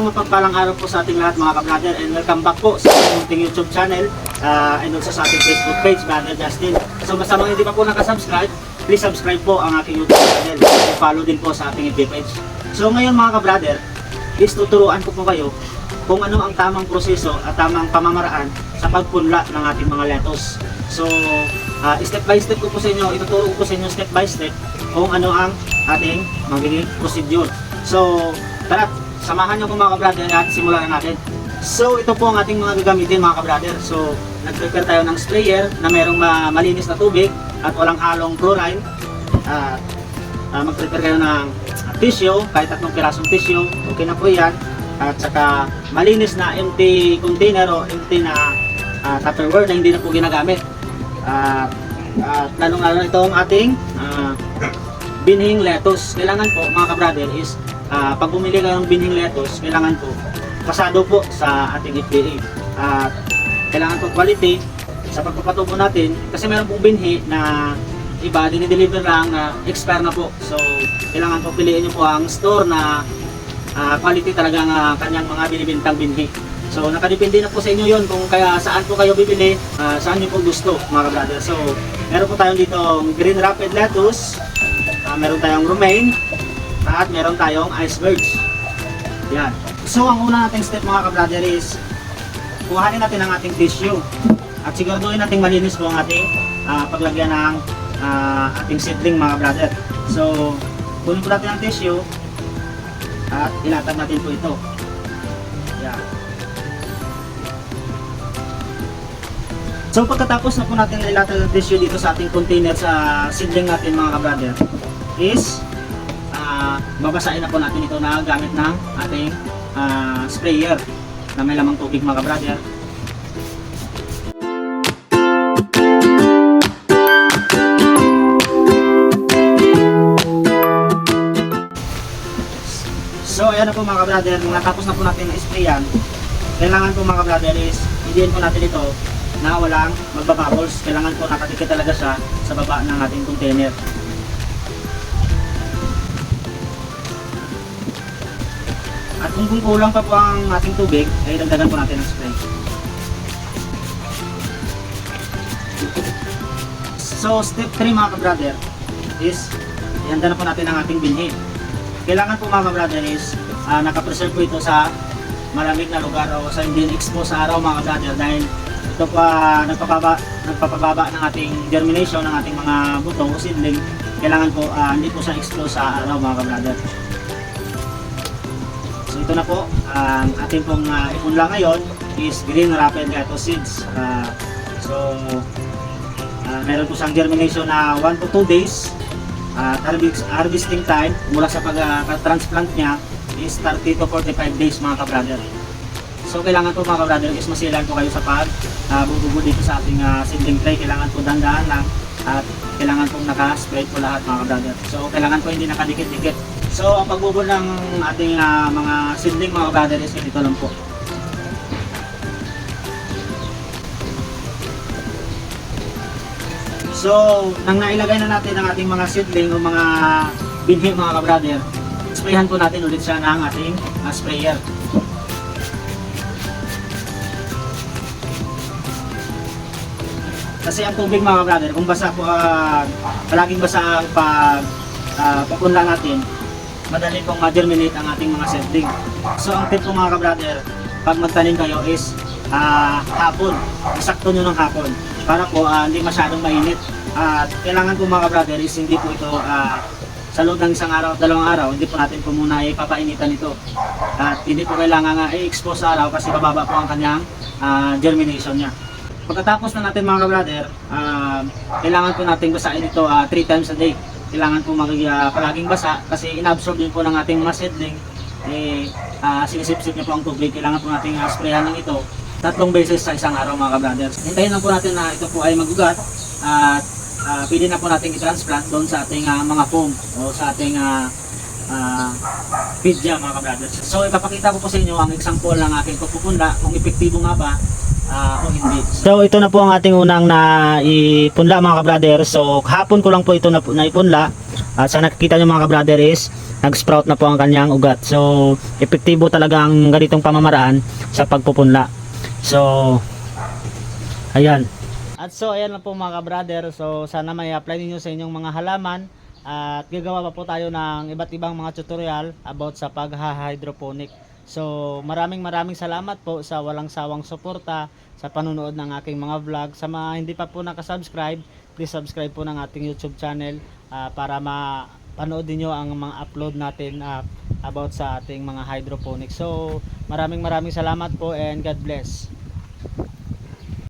Isang mapagpalang araw po sa ating lahat mga ka-brother, and welcome back po sa ating YouTube channel and also sa ating Facebook page, Brother Justin. So basta mga hindi pa po nakasubscribe, please subscribe po ang aking YouTube channel and follow din po sa ating FB page. So ngayon mga ka-brother, is tuturuan ko po kayo kung ano ang tamang proseso at tamang pamamaraan sa pagpunla ng ating mga lettuce. So step by step ko po sa inyo, ituturo ko po sa inyo step by step kung ano ang ating magiging procedure. So tara, samahan niyo po mga ka-brother at simulan na natin. So ito po ang ating mga gagamitin mga ka-brother. So nag-prepare tayo ng sprayer na merong malinis na tubig at walang halong chlorine. Mag-prepare kayo ng tissue, kahit 3 pirasong tissue, okay na po yan. At saka malinis na empty container o empty na Tupperware na hindi na po ginagamit. Lalong-lalo na itong ating binhing lettuce. Kailangan po mga ka-brother is pag bumili kayo ng binhing lettuce, kailangan po pasado po sa ating FDA. Kailangan po quality sa pagpapatubo natin kasi meron pong binhi na iba dinideliver lang na expire na po. So kailangan po piliin niyo po ang store na quality talaga ng kanyang mga binibintang binhi. So nakadepende na po sa inyo yon kung kaya saan po kayo bibili, saan niyo po gusto mga brother. So meron po tayong dito green rapid lettuce, meron tayong romaine, at meron tayong icebergs. Yan. So ang una nating step mga ka-brother is kuhanin natin ang ating tissue at siguraduhin natin malinis po ang ating paglagyan ng ating seedling mga brother. So kunin po natin ang tissue at ilatag natin po ito. Yan. So pagkatapos na po natin ilatag ang tissue dito sa ating container sa seedling natin mga ka-brother is babasahin na po natin ito na gamit ng ating sprayer na may lamang tubig mga ka-brother. So ayan na po mga ka-brother, natapos na po natin na sprayan. Kailangan po mga ka-brother is idiin po natin ito na walang magbabubbles. Kailangan po nakadikit talaga siya sa baba ng ating container. At kung kulang pa po ang ating tubig, ay dagdagan po natin ang spray. So step 3 mga ka-brother is ihanda na po natin ang ating binhi. Kailangan po mga ka-brother is nakapreserve po ito sa malamig na lugar o sa hindi expose sa araw mga ka-brother dahil ito pa nagpapababa ng ating germination ng ating mga buto o seedling. Kailangan po hindi po siya expose sa araw mga ka-brother. So ito na po, ang ating pong ipunla ngayon is green rapid lettuce seeds. Meron po siyang germination na 1 to 2 days. Harvesting time mula sa pag-transplant niya is 30 to 45 days mga ka-brother. So kailangan po mga ka-brother is masilan po kayo sa pag-bubugo dito sa ating seedling tray. Kailangan po dandahan lang at kailangan pong naka-spread po lahat mga ka-brother. So kailangan po hindi nakadikit-dikit. So ang pagbubo ng ating mga seedling mga ka-brother is ganito lang po. So nang nailagay na natin ang ating mga seedling o mga binhi mga ka-brother, sprayan po natin ulit siya ng ating sprayer. Kasi ang tubig mga ka-brother, kung basa po, palaging basa ang pagpunla natin, madali pong ma-germinate ang ating mga seedling. So ang tip po mga ka-brother, pag magtanim kayo is hapon, isakto nyo ng hapon para po hindi masyadong mainit. At kailangan po mga ka-brother is hindi po ito sa loob ng isang araw at 2 araw, hindi po natin po muna ipapainitan ito. At hindi po kailangan i-expose sa araw kasi bababa po ang kanyang germination niya. Pagkatapos na natin mga ka-brother, kailangan po natin basahin ito 3 times a day. Kailangan po palaging basa kasi inabsorb din po ng ating mga seedling. Sinisip-sip niya po ang tubig. Kailangan po natin sprayan ng ito 3 beses sa isang araw mga ka-brother. Hintayin lang po natin na ito po ay magugat at pwede na po natin i-transplant doon sa ating mga foam o sa ating pidya mga ka-brother. So ipapakita ko po sa inyo ang example ng aking pagpupunla kung epektibo nga ba o hindi. So ito na po ang ating unang na ipunla mga ka-brother. So hapon ko lang po ito na ipunla At sa nakikita nyo mga ka-brother is nag-sprout na po ang kanyang ugat. So epektibo talaga ang ganitong pamamaraan sa pagpupunla. So ayan. At so ayan lang po mga ka-brother. So sana may apply niyo sa inyong mga halaman. At gagawa pa po tayo ng iba't ibang mga tutorial about sa pagha-hydroponic. So maraming salamat po sa walang sawang suporta sa panunood ng aking mga vlog. Sa mga hindi pa po nakasubscribe, please subscribe po ng ating YouTube channel para mapanood niyo ang mga upload natin about sa ating mga hydroponics. So maraming salamat po and God bless.